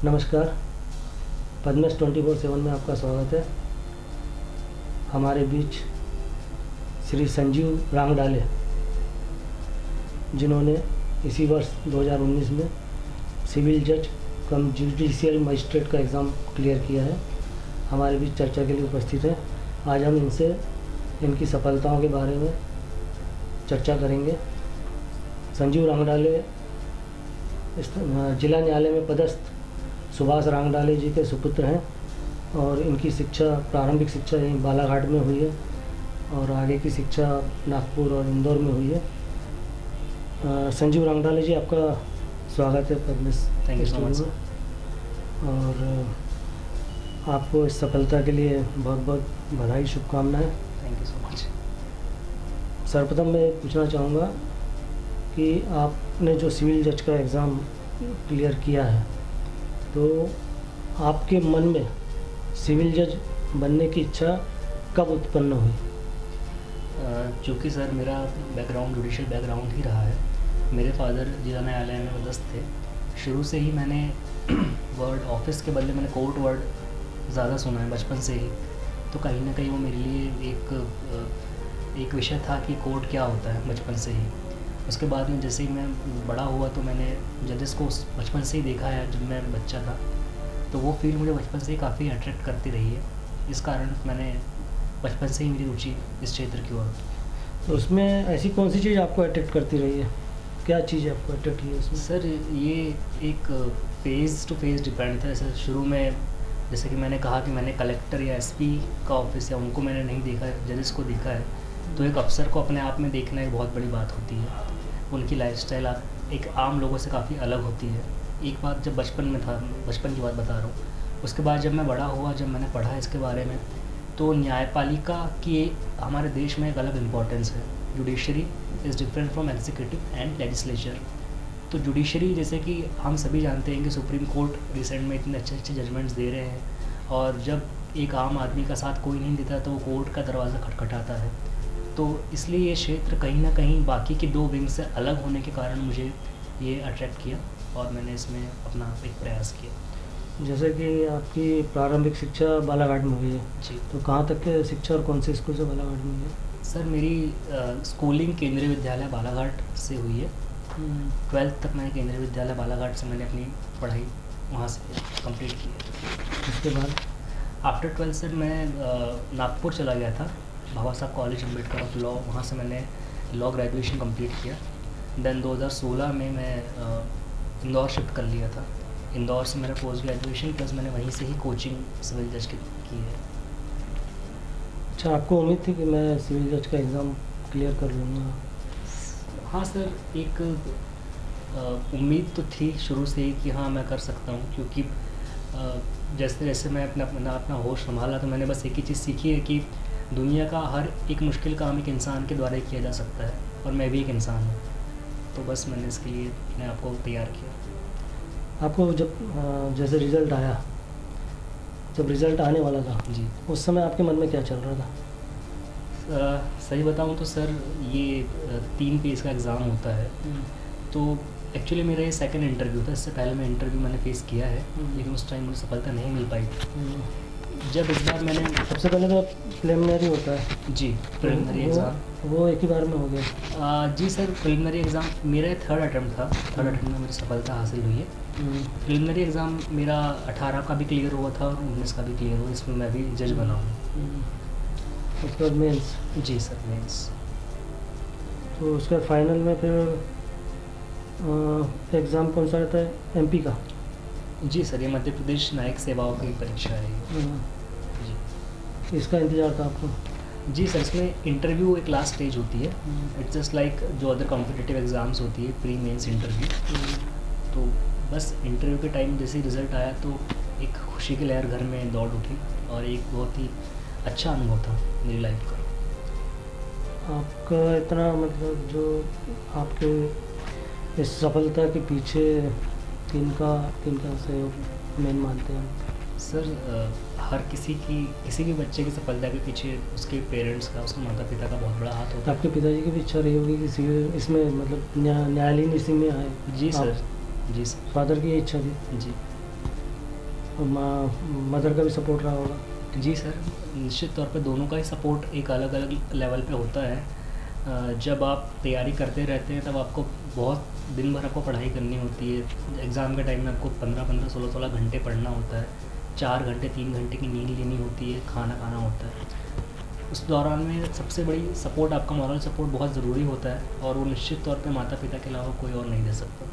नमस्कार, पद्मस 24/7 में आपका स्वागत है। हमारे बीच श्री संजीव रांगडाले, जिन्होंने इसी वर्ष 2019 में सिविल जज कम जुडिशियल मजिस्ट्रेट का एग्ज़ाम क्लियर किया है, हमारे बीच चर्चा के लिए उपस्थित हैं। आज हम इनसे इनकी सफलताओं के बारे में चर्चा करेंगे। संजीव रांगडाले जिला न्यायालय में पदस्थ सुभाष रांगडाले जी के सुपुत्र हैं और इनकी शिक्षा, प्रारंभिक शिक्षा यहीं बालाघाट में हुई है और आगे की शिक्षा नागपुर और इंदौर में हुई है। संजीव रांगडाले जी, आपका स्वागत है पद्मस। Thank you so much. और आपको इस सफलता के लिए बहुत बहुत बधाई, शुभकामनाएं। Thank you so much. सर्वप्रथम मैं पूछना चाहूँगा कि आपने जो सिविल जज का एग्ज़ाम क्लियर किया है, तो आपके मन में सिविल जज बनने की इच्छा कब उत्पन्न हुई? चूँकि सर मेरा बैकग्राउंड जुडिशियल बैकग्राउंड ही रहा है। मेरे फादर जिला न्यायालय में पदस्थ थे। शुरू से ही मैंने वर्ड ऑफिस के बदले मैंने कोर्ट वर्ड ज़्यादा सुना है बचपन से ही। तो कहीं ना कहीं वो मेरे लिए एक विषय था कि कोर्ट क्या होता है, बचपन से ही। उसके बाद में जैसे ही मैं बड़ा हुआ तो मैंने जजेस को बचपन से ही देखा है। जब मैं बच्चा था तो वो फील्ड मुझे बचपन से ही काफ़ी अट्रैक्ट करती रही है। इस कारण मैंने बचपन से ही मेरी रुचि इस क्षेत्र की ओर। तो उसमें ऐसी कौन सी चीज़ आपको अट्रैक्ट करती रही है? क्या चीज़ आपको अट्रैक्ट की है उसमें? सर ये एक फेज़ टू फेज़ डिपेंड था। जैसे शुरू में जैसे कि मैंने कहा कि मैंने कलेक्टर या एसपी का ऑफिस है, उनको मैंने नहीं देखा है, जजेस को देखा है। तो एक अफसर को अपने आप में देखना एक बहुत बड़ी बात होती है। उनकी लाइफस्टाइल एक आम लोगों से काफ़ी अलग होती है। एक बात जब बचपन में था, बचपन की बात बता रहा हूँ। उसके बाद जब मैं बड़ा हुआ, जब मैंने पढ़ा इसके बारे में, तो न्यायपालिका की हमारे देश में एक अलग इम्पोर्टेंस है। Judiciary is different from executive and legislature. तो जुडिशरी, जैसे कि हम सभी जानते हैं कि सुप्रीम कोर्ट रिसेंट में इतने अच्छे अच्छे जजमेंट्स दे रहे हैं, और जब एक आम आदमी का साथ कोई नहीं देता तो वो कोर्ट का दरवाज़ा खटखटाता है। तो इसलिए ये क्षेत्र कहीं ना कहीं बाकी की दो विंग से अलग होने के कारण मुझे ये अट्रैक्ट किया और मैंने इसमें अपना एक प्रयास किया। जैसे कि आपकी प्रारंभिक शिक्षा बालाघाट में हुई है जी, तो कहाँ तक के शिक्षा और कौन से स्कूल से बालाघाट में हुई है? सर मेरी स्कूलिंग केंद्रीय विद्यालय बालाघाट से हुई है। 12th तक मैंने केंद्रीय विद्यालय बालाघाट से मैंने अपनी पढ़ाई वहाँ से कंप्लीट की है। उसके बाद आफ्टर 12th सर मैं नागपुर चला गया था, बाबा साहब कॉलेज अम्बेडकर ऑफ लॉ। वहाँ से मैंने लॉ ग्रेजुएशन कंप्लीट किया। देन 2016 में मैं इंदौर शिफ्ट कर लिया था। इंदौर से मेरा पोस्ट ग्रेजुएशन प्लस मैंने वहीं से ही कोचिंग सिविल जज की है। अच्छा, आपको उम्मीद थी कि मैं सिविल जज का एग्ज़ाम क्लियर कर लूँगा? हाँ सर, एक उम्मीद तो थी शुरू से ही कि हाँ मैं कर सकता हूँ, क्योंकि जैसे जैसे मैं अपना होश संभाला तो मैंने बस एक ही चीज़ सीखी है कि दुनिया का हर एक मुश्किल काम एक इंसान के द्वारा ही किया जा सकता है, और मैं भी एक इंसान हूँ। तो बस मैंने इसके लिए अपने आप को तैयार किया। आपको जब जैसे रिज़ल्ट आया, जब रिज़ल्ट आने वाला था जी, उस समय आपके मन में क्या चल रहा था? सही बताऊँ तो सर ये 3 पेज का एग्ज़ाम होता है। तो एक्चुअली मेरा ये सेकंड इंटरव्यू था। इससे पहले मैं इंटरव्यू मैंने फेस किया है, लेकिन उस टाइम मुझे सफलता नहीं मिल पाई थी। जब इस बार मैंने सबसे पहले तो प्रिलिमिनरी होता है। जी, प्रिलिमिनरी एग्ज़ाम वो एक ही बार में हो गया? जी सर, प्रिलिमिनरी एग्ज़ाम मेरा 3rd अटैम्प्ट था। 3rd अटैम्प्ट में मेरी सफलता हासिल हुई है। प्रिलिमिनरी एग्ज़ाम मेरा 18 का भी क्लियर हुआ था और 19 का भी क्लियर हुआ। इसमें मैं भी जज बना हूँ। उसके बाद मेंस? जी सर, मेंस। तो उसके फाइनल में फिर एग्ज़ाम कौन सा रहता है? एमपी का? जी सर, ये मध्य प्रदेश न्यायिक सेवाओं की परीक्षा है ये। जी, इसका इंतज़ार था आपको? जी सर, इसमें इंटरव्यू एक लास्ट स्टेज होती है। इट्स जस्ट लाइक जो अदर कॉम्पिटिटिव एग्ज़ाम्स होती है, प्री मेंस इंटरव्यू। तो बस इंटरव्यू के टाइम जैसे ही रिज़ल्ट आया तो एक खुशी की लहर घर में दौड़ उठी, और एक बहुत ही अच्छा अनुभव था मेरी लाइफ का। आपका इतना मतलब जो आपके इस सफलता के पीछे किनका सहयोग मेन मानते हैं? सर हर किसी भी बच्चे की सफलता के पीछे उसके पेरेंट्स का, उसके माता पिता का बहुत बड़ा हाथ होता है। आपके पिताजी की भी इच्छा रही होगी कि इसमें मतलब न्यायालयीन इसी में आए? जी सर, जी सर, फादर की ये इच्छा थी? जी। मदर का भी सपोर्ट रहा होगा? जी सर, निश्चित तौर पे दोनों का ही सपोर्ट एक अलग अलग लेवल पे होता है। जब आप तैयारी करते रहते हैं तब आपको बहुत दिन भर आपको पढ़ाई करनी होती है। एग्ज़ाम के टाइम में आपको 15-15, 16-16 घंटे पढ़ना होता है, 4 घंटे 3 घंटे की नींद लेनी होती है, खाना खाना होता है। उस दौरान में सबसे बड़ी सपोर्ट, आपका मॉरल सपोर्ट बहुत ज़रूरी होता है, और वो निश्चित तौर पे माता पिता के अलावा कोई और नहीं दे सकता।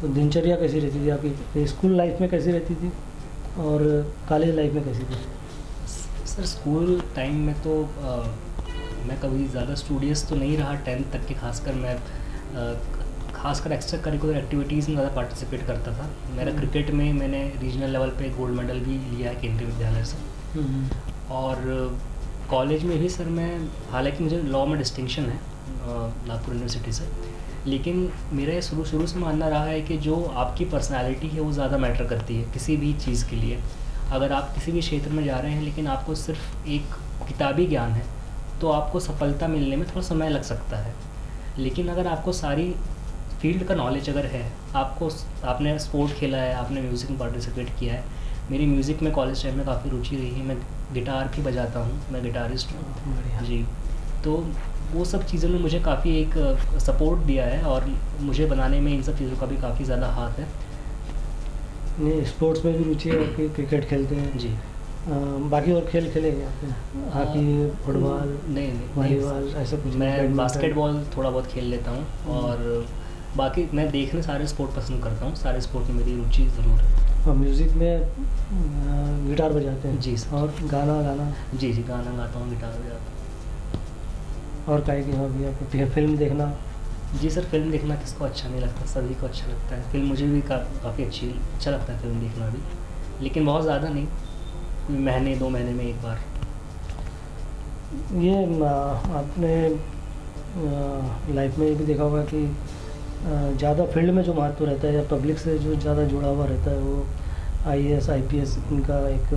तो दिनचर्या कैसी रहती थी आपकी? स्कूल लाइफ में कैसी रहती थी और कॉलेज लाइफ में कैसी थी? सर स्कूल टाइम में तो मैं कभी ज़्यादा स्टूडियस तो नहीं रहा। 10th तक के खासकर मैं खासकर एक्स्ट्रा करिकुलर एक्टिविटीज़ में ज़्यादा पार्टिसिपेट करता था। मेरा क्रिकेट में मैंने रीजनल लेवल पे गोल्ड मेडल भी लिया है केंद्रीय विद्यालय से। और कॉलेज में भी सर मैं, हालांकि मुझे लॉ में डिस्टिंक्शन है नागपुर यूनिवर्सिटी से, लेकिन मेरा ये शुरू से मानना रहा है कि जो आपकी पर्सनालिटी है वो ज़्यादा मैटर करती है किसी भी चीज़ के लिए। अगर आप किसी भी क्षेत्र में जा रहे हैं लेकिन आपको सिर्फ एक किताबी ज्ञान है तो आपको सफलता मिलने में थोड़ा समय लग सकता है। लेकिन अगर आपको सारी फील्ड का नॉलेज अगर है, आपने स्पोर्ट खेला है, आपने म्यूज़िक में पार्टिसिपेट किया है। मेरी म्यूज़िक में कॉलेज टाइम में काफ़ी रुचि रही है, मैं गिटार भी बजाता हूँ, मैं गिटारिस्ट हूँ जी। तो वो सब चीज़ों ने मुझे काफ़ी एक सपोर्ट दिया है और मुझे बनाने में इन सब चीज़ों का भी काफ़ी ज़्यादा हाथ है। नहीं, स्पोर्ट्स में भी रुचि है आपकी? क्रिकेट खेलते हैं जी। बाकी और खेल खेलेंगे आपने? हॉकी, फुटबॉल, नहीं वॉलीबॉल, ऐसा कुछ? मैं बास्केटबॉल थोड़ा बहुत खेल लेता हूँ, और बाकी मैं देखने सारे स्पोर्ट पसंद करता हूँ। सारे स्पोर्ट में मेरी रुचि ज़रूर है। और म्यूज़िक में गिटार बजाते हैं? जी सर। और गाना? जी गाना गाता हूँ, गिटार बजाता हूँ। और काहे की हॉबी आपकी? फिल्म देखना? जी सर, फिल्म देखना किसको अच्छा नहीं लगता, सभी को अच्छा लगता है। फिल्म मुझे भी काफ़ी अच्छा लगता है फिल्म देखना भी, लेकिन बहुत ज़्यादा नहीं, महीने 2 महीने में एक बार। ये आपने लाइफ में ये भी देखा होगा कि ज़्यादा फील्ड में जो महत्व रहता है या पब्लिक से जो ज़्यादा जुड़ा हुआ रहता है वो IAS IPS इनका एक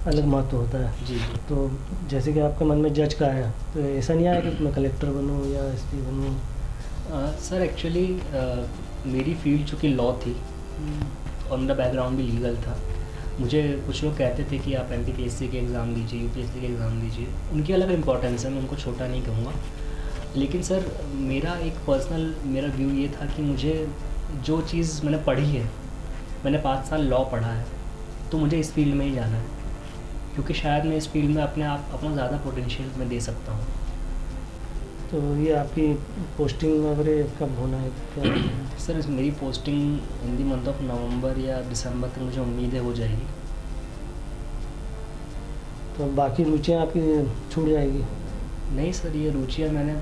अलग महत्व होता है। जी। तो जैसे कि आपके मन में जज का है, तो ऐसा नहीं आया कि मैं कलेक्टर बनूं या SP बनूं? सर एक्चुअली मेरी फील्ड चूँकि लॉ थी और मेरा बैकग्राउंड भी लीगल था, मुझे कुछ लोग कहते थे कि आप MPPSC के एग्ज़ाम दीजिए, UPSC के एग्ज़ाम दीजिए। उनकी अलग इम्पोर्टेंस है, मैं उनको छोटा नहीं कहूँगा। लेकिन सर मेरा एक पर्सनल मेरा व्यू ये था कि मुझे जो चीज़ मैंने पढ़ी है, मैंने 5 साल लॉ पढ़ा है, तो मुझे इस फील्ड में ही जाना है, क्योंकि शायद मैं इस फील्ड में अपना ज़्यादा पोटेंशियल मैं दे सकता हूँ। तो ये आपकी पोस्टिंग वगैरह कब होना है, क्या? सर मेरी posting in the month of November या दिसंबर तक मुझे उम्मीद है हो जाएगी। तो बाकी रुचियाँ आपकी छूट जाएगी? नहीं सर, ये रुचियाँ मैंने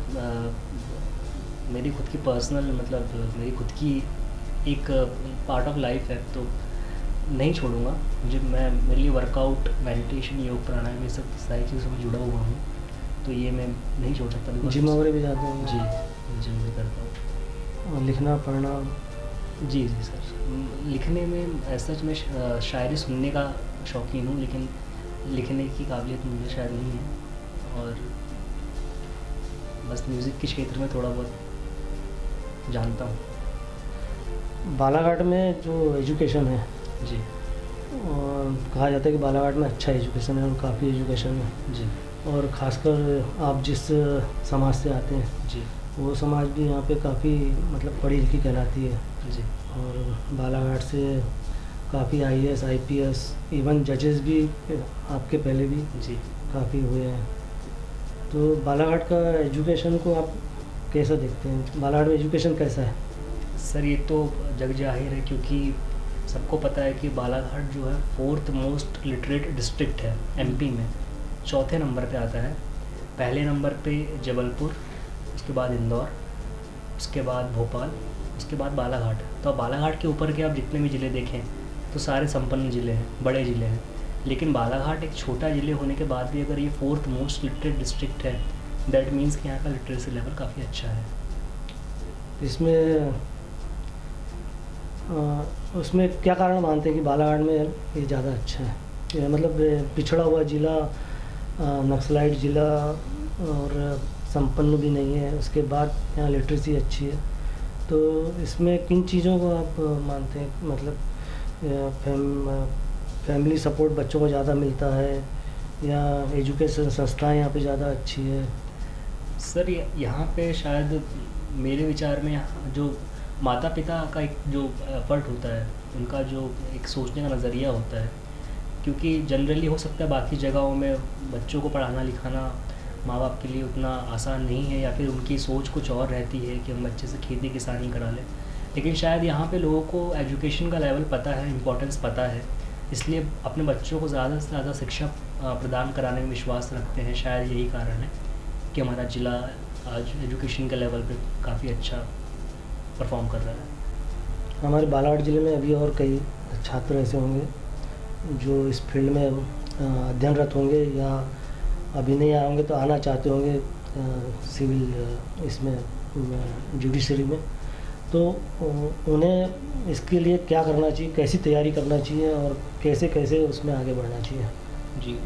मेरी खुद की पर्सनल, मतलब मेरी खुद की एक पार्ट ऑफ लाइफ है, तो नहीं छोड़ूंगा। मेरे लिए वर्कआउट, मेडिटेशन, योग, प्राणायाम, ये सब सारी चीज़ों में जुड़ा हुआ हूँ, तो ये मैं नहीं छोड़ सकता। जिम वगैरह भी जाते हैं? जी, जिम भी करता हूँ। और लिखना पढ़ना? जी सर, लिखने में ऐसा मैं शायरी सुनने का शौकीन हूँ, लेकिन लिखने की काबिलियत मुझे शायद नहीं है, और बस म्यूज़िक के क्षेत्र में थोड़ा बहुत जानता हूँ। बालाघाट में जो एजुकेशन है जी, और कहा जाता है कि बालाघाट में अच्छा एजुकेशन है और काफ़ी एजुकेशन है जी, और ख़ासकर आप जिस समाज से आते हैं जी, वो समाज भी यहाँ पे काफ़ी मतलब पढ़ी लिखी कहलाती है। जी, और बालाघाट से काफ़ी IAS IPS इवन जजेस भी आपके पहले भी जी। काफ़ी हुए हैं। तो बालाघाट का एजुकेशन को आप कैसा देखते हैं? बालाघाट में एजुकेशन कैसा है? सर ये तो जग जाहिर है, क्योंकि सबको पता है कि बालाघाट जो है 4th मोस्ट लिटरेट डिस्ट्रिक्ट है MP में, 4थे नंबर पे आता है। पहले नंबर पे जबलपुर, उसके बाद इंदौर, उसके बाद भोपाल, उसके बाद बालाघाट। तो बालाघाट के ऊपर के आप जितने भी ज़िले देखें तो सारे संपन्न ज़िले हैं, बड़े ज़िले हैं। लेकिन बालाघाट एक छोटा ज़िले होने के बाद भी अगर ये 4th मोस्ट लिटरेट डिस्ट्रिक्ट है, दैट मीन्स कि यहाँ का लिटरेसी लेवल काफ़ी अच्छा है। इसमें उसमें क्या कारण मानते हैं कि बालाघाट में ये ज़्यादा अच्छा है? ये मतलब पिछड़ा हुआ ज़िला, नक्सलाइट ज़िला और संपन्न भी नहीं है, उसके बाद यहाँ लिटरेसी अच्छी है, तो इसमें किन चीज़ों को आप मानते हैं? मतलब फैमिली सपोर्ट बच्चों को ज़्यादा मिलता है या एजुकेशन संस्थाएं यहाँ पे ज़्यादा अच्छी है? सर यहाँ पे शायद मेरे विचार में जो माता पिता का एक जो एफर्ट होता है, उनका जो एक सोचने का नज़रिया होता है, क्योंकि जनरली हो सकता है बाकी जगहों में बच्चों को पढ़ाना लिखाना माँ बाप के लिए उतना आसान नहीं है, या फिर उनकी सोच कुछ और रहती है कि हम बच्चे से खेती किसानी करा लें। लेकिन शायद यहाँ पे लोगों को एजुकेशन का लेवल पता है, इम्पोर्टेंस पता है, इसलिए अपने बच्चों को ज़्यादा से ज़्यादा शिक्षा प्रदान कराने में विश्वास रखते हैं। शायद यही कारण है कि हमारा ज़िला आज एजुकेशन के लेवल पे काफ़ी अच्छा परफॉर्म कर रहा है। हमारे बालाघाट ज़िले में अभी और कई छात्र ऐसे होंगे जो इस फील्ड में अध्ययनरत होंगे या अभी नहीं आए होंगे तो आना चाहते होंगे सिविल इसमें जुडिशरी में, तो उन्हें इसके लिए क्या करना चाहिए, कैसी तैयारी करना चाहिए और कैसे कैसे उसमें आगे बढ़ना चाहिए? जी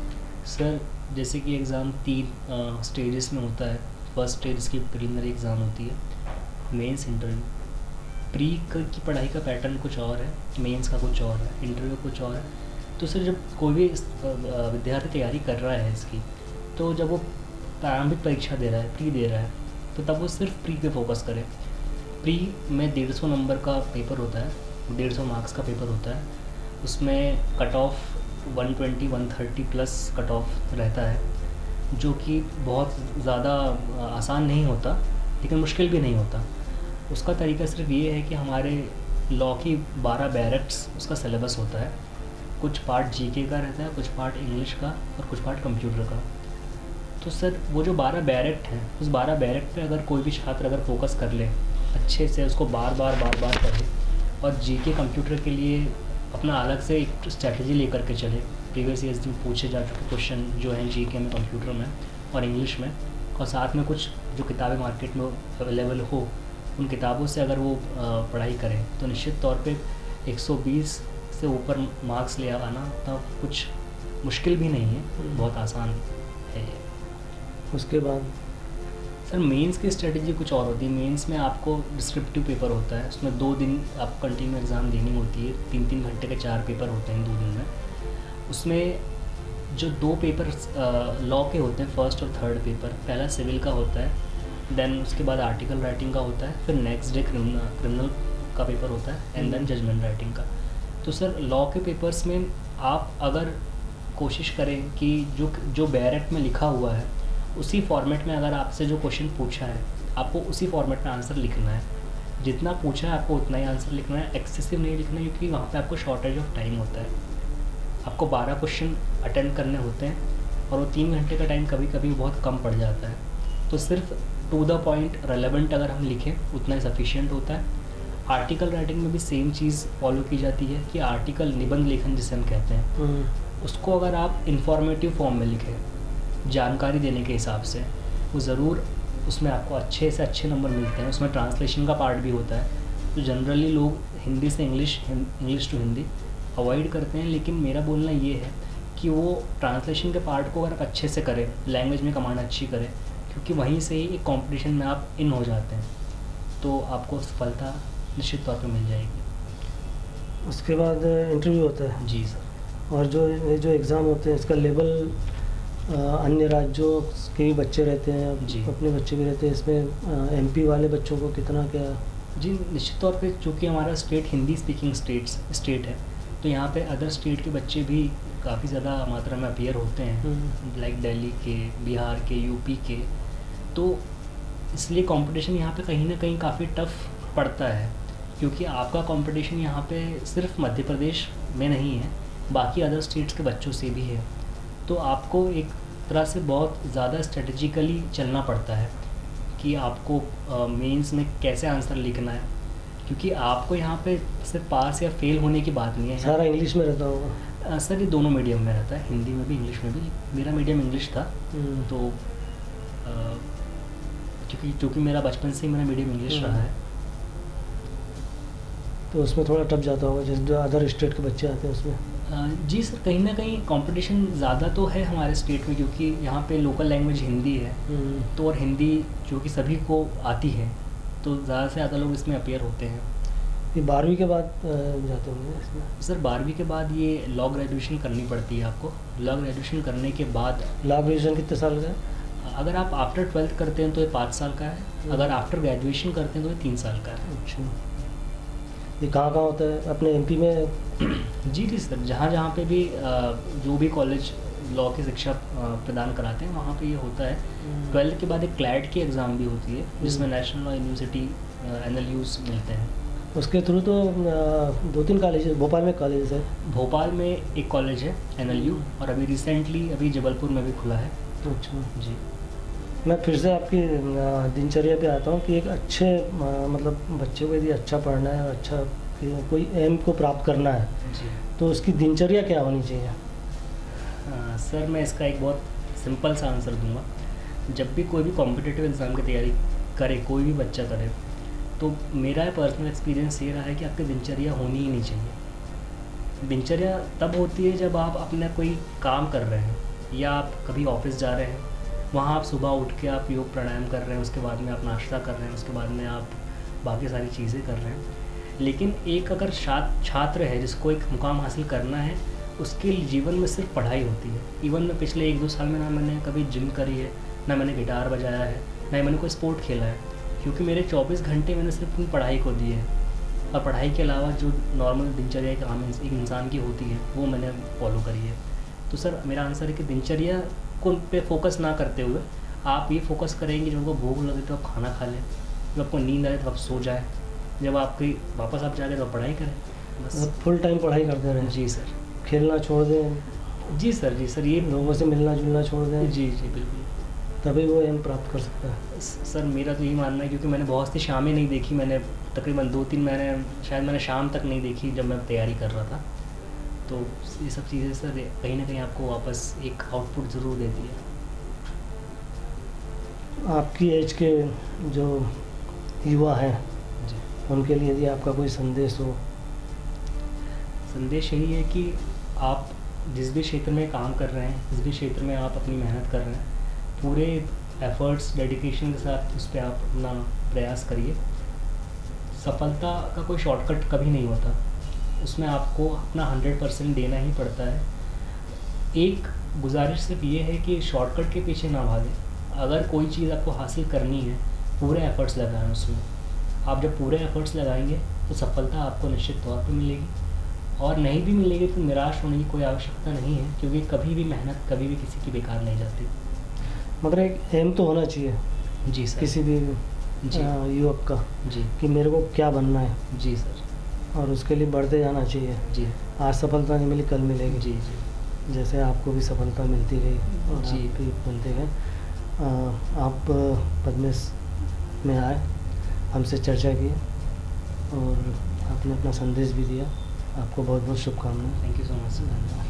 सर, जैसे कि एग्ज़ाम 3 स्टेजेस में होता है। फर्स्ट स्टेज इसकी प्रीलिमिनरी एग्ज़ाम होती है, मेंस, इंटरव्यू। प्री की पढ़ाई का पैटर्न कुछ और है, मेंस का कुछ और है, इंटरव्यू कुछ और है। तो सर जब कोई भी विद्यार्थी तैयारी कर रहा है इसकी, तो जब वो प्रारंभिक परीक्षा दे रहा है, प्री दे रहा है, तो तब वो सिर्फ प्री पे फोकस करे। प्री में 150 नंबर का पेपर होता है, 150 मार्क्स का पेपर होता है। उसमें cut off 120-130 plus cut off रहता है, जो कि बहुत ज़्यादा आसान नहीं होता लेकिन मुश्किल भी नहीं होता। उसका तरीका सिर्फ ये है कि हमारे लॉ की 12 बैरेक्ट्स उसका सिलेबस होता है। कुछ पार्ट जीके का रहता है, कुछ पार्ट इंग्लिश का और कुछ पार्ट कंप्यूटर का। तो सर वो जो 12 बैरेक्ट हैं, उस 12 बैरेक्ट पे अगर कोई भी छात्र अगर फोकस कर ले अच्छे से, उसको बार बार पढ़े और जीके कंप्यूटर के लिए अपना अलग से एक स्ट्रैटेजी लेकर के चले, प्रीवियस ईयर्स में पूछे जा चुके क्वेश्चन जो हैं जीके में, कंप्यूटर में और इंग्लिश में, और साथ में कुछ जो किताबें मार्केट में अवेलेबल हो, उन किताबों से अगर वो पढ़ाई करें तो निश्चित तौर पे 120 से ऊपर मार्क्स ले आना तो कुछ मुश्किल भी नहीं है, बहुत आसान है। उसके बाद सर मेंस की स्ट्रेटजी कुछ और होती है। मेंस में आपको डिस्क्रिप्टिव पेपर होता है, उसमें 2 दिन आपको कंटिन्यू एग्ज़ाम देनी होती है, 3-3 घंटे के 4 पेपर होते हैं 2 दिन में। उसमें जो 2 पेपर लॉ के होते हैं, फर्स्ट और थर्ड पेपर, पहला सिविल का होता है, देन उसके बाद आर्टिकल राइटिंग का होता है, फिर नेक्स्ट डे क्रिमिनल का पेपर होता है एंड देन जजमेंट राइटिंग का। तो सर लॉ के पेपर्स में आप अगर कोशिश करें कि जो बैरेक्ट में लिखा हुआ है उसी फॉर्मेट में अगर आपसे जो क्वेश्चन पूछा है आपको उसी फॉर्मेट में आंसर लिखना है। जितना पूछा है आपको उतना ही आंसर लिखना है, एक्सेसिव नहीं लिखना है, क्योंकि वहाँ पे आपको शॉर्टेज ऑफ टाइम होता है। आपको 12 क्वेश्चन अटेंड करने होते हैं और वो 3 घंटे का टाइम कभी कभी बहुत कम पड़ जाता है। तो सिर्फ टू द पॉइंट रेलेवेंट अगर हम लिखें उतना ही सफिशिएंट होता है। आर्टिकल राइटिंग में भी सेम चीज़ फॉलो की जाती है कि आर्टिकल, निबंध लेखन जिसे हम कहते हैं, उसको अगर आप इंफॉर्मेटिव फॉर्म में लिखें, जानकारी देने के हिसाब से, वो ज़रूर उसमें आपको अच्छे से अच्छे नंबर मिलते हैं। उसमें ट्रांसलेशन का पार्ट भी होता है, तो जनरली लोग हिंदी से इंग्लिश टू हिंदी अवॉइड करते हैं, लेकिन मेरा बोलना ये है कि वो ट्रांसलेशन के पार्ट को अगर आप अच्छे से करें, लैंग्वेज में कमांड अच्छी करें, क्योंकि वहीं से ही एक कंपटीशन में आप इन हो जाते हैं, तो आपको सफलता निश्चित तौर पे मिल जाएगी। उसके बाद इंटरव्यू होता है? जी सर। और जो एग्ज़ाम होते हैं इसका लेवल अन्य राज्यों के भी बच्चे रहते हैं जी, अपने बच्चे भी रहते हैं, इसमें एमपी वाले बच्चों को कितना क्या? जी निश्चित तौर पे, चूँकि हमारा स्टेट हिंदी स्पीकिंग स्टेट है, तो यहाँ पे अदर स्टेट के बच्चे भी काफ़ी ज़्यादा मात्रा में अपीयर होते हैं, लाइक दिल्ली के, बिहार के, यूपी के। तो इसलिए कंपटीशन यहाँ पे कहीं ना कहीं काफ़ी टफ पड़ता है, क्योंकि आपका कंपटीशन यहाँ पे सिर्फ मध्य प्रदेश में नहीं है, बाकी अदर स्टेट्स के बच्चों से भी है। तो आपको एक तरह से बहुत ज़्यादा स्ट्रेटजिकली चलना पड़ता है कि आपको मेंस में कैसे आंसर लिखना है, क्योंकि आपको यहाँ पे सिर्फ पास या फेल होने की बात नहीं है। सारा इंग्लिश में रहता होगा? सर ये दोनों मीडियम में रहता है, हिंदी में भी इंग्लिश में भी। मेरा मीडियम इंग्लिश था, तो क्योंकि मेरा बचपन से ही मेरा मीडियम इंग्लिश रहा है, तो उसमें थोड़ा टफ जाता होगा जैसे जो अदर स्टेट के बच्चे आते हैं उसमें? जी सर, कहीं ना कहीं कंपटीशन ज़्यादा तो है हमारे स्टेट में, क्योंकि यहाँ पे लोकल लैंग्वेज हिंदी है, तो और हिंदी जो कि सभी को आती है, तो ज़्यादा से ज़्यादा लोग इसमें अपीयर होते हैं। ये 12वीं के बाद जाते होंगे इसमें? सर 12वीं के बाद ये लॉ ग्रेजुएशन करनी पड़ती है आपको। लॉ ग्रेजुएशन करने के बाद लॉ ग्रेजुएशन कितने साल का है? अगर आप आफ्टर 12th करते हैं तो ये 5 साल का है, अगर आफ्टर ग्रेजुएशन करते हैं तो ये 3 साल का है। अच्छा, ये कहाँ कहाँ होता है अपने एमपी में? जी जी सर, जहाँ जहाँ पे भी जो भी कॉलेज लॉ की शिक्षा प्रदान कराते हैं वहाँ पे ये होता है। 12th के बाद एक क्लैट की एग्ज़ाम भी होती है जिसमें नेशनल लॉ यूनिवर्सिटी NLUs मिलते हैं। उसके थ्रू तो 2-3 कॉलेज, भोपाल में कॉलेज है? भोपाल में एक कॉलेज है NLU, और अभी रिसेंटली अभी जबलपुर में भी खुला है। अच्छा जी। मैं फिर से आपकी दिनचर्या पे आता हूँ कि एक अच्छे मतलब बच्चे को यदि अच्छा पढ़ना है और अच्छा कोई एम को प्राप्त करना है जी तो उसकी दिनचर्या क्या होनी चाहिए? सर मैं इसका एक बहुत सिंपल सा आंसर दूंगा। जब भी कोई भी कॉम्पिटिटिव एग्ज़ाम की तैयारी करे, कोई भी बच्चा करे, तो मेरा पर्सनल एक्सपीरियंस ये रहा है कि आपकी दिनचर्या होनी ही नहीं चाहिए। दिनचर्या तब होती है जब आप अपना कोई काम कर रहे हैं या आप कभी ऑफिस जा रहे हैं, वहाँ आप सुबह उठ के आप योग प्राणायाम कर रहे हैं, उसके बाद में आप नाश्ता कर रहे हैं, उसके बाद में आप बाकी सारी चीज़ें कर रहे हैं। लेकिन एक अगर छात्र है जिसको एक मुकाम हासिल करना है, उसके जीवन में सिर्फ पढ़ाई होती है। इवन मैं पिछले 1-2 साल में ना मैंने कभी जिम करी है, ना मैंने गिटार बजाया है, ना ही मैंने कोई स्पोर्ट खेला है, क्योंकि मेरे 24 घंटे मैंने सिर्फ अपनी पढ़ाई को दिए हैं। और पढ़ाई के अलावा जो नॉर्मल दिनचर्या एक आम एक इंसान की होती है वो मैंने फॉलो करी है। तो सर मेरा आंसर है कि दिनचर्या को पे फोकस ना करते हुए आप ये फोकस करेंगे, जब आपको भूख लगे तो आप खाना खा लें, जब आपको नींद आए तो आप सो जाए, जब आपकी वापस आप जाके तो आप पढ़ाई करें, बस। फुल टाइम पढ़ाई करते रहें? जी सर। खेलना छोड़ दें? जी सर, जी सर, ये लोगों से मिलना जुलना छोड़ दें? जी जी बिल्कुल, तभी वो एम प्राप्त कर सकता है। सर मेरा तो यही मानना है, क्योंकि मैंने बहुत सी शामें नहीं देखी, मैंने तकरीबन 2-3 महीने शायद मैंने शाम तक नहीं देखी जब मैं तैयारी कर रहा था। तो ये सब चीज़ें सर कहीं ना कहीं आपको वापस एक आउटपुट ज़रूर देती है। आपकी एज के जो युवा हैं जी, उनके लिए यदि आपका कोई संदेश हो? संदेश यही है कि आप जिस भी क्षेत्र में काम कर रहे हैं, जिस भी क्षेत्र में आप अपनी मेहनत कर रहे हैं, पूरे एफर्ट्स डेडिकेशन के साथ उस पर आप अपना प्रयास करिए। सफलता का कोई शॉर्टकट कभी नहीं होता, उसमें आपको अपना 100% देना ही पड़ता है। एक गुजारिश सिर्फ ये है कि शॉर्टकट के पीछे ना भागें। अगर कोई चीज़ आपको हासिल करनी है, पूरे एफर्ट्स लगाएं उसमें। आप जब पूरे एफर्ट्स लगाएंगे तो सफलता आपको निश्चित तौर पे मिलेगी, और नहीं भी मिलेगी तो निराश होने की कोई आवश्यकता नहीं है, क्योंकि कभी भी मेहनत कभी भी किसी की बेकार नहीं जाती। मगर एक एम तो होना चाहिए जी सर। किसी भी युवक का, जी कि मेरे को क्या बनना है, जी सर, और उसके लिए बढ़ते जाना चाहिए। जी आज सफलता नहीं मिली, कल मिलेगी। जी जी जैसे आपको भी सफलता मिलती गई और जी। आप भी बनते गए। आप पद्मेश में आए, हमसे चर्चा की और आपने अपना संदेश भी दिया। आपको बहुत बहुत शुभकामनाएं। Thank you so much sir.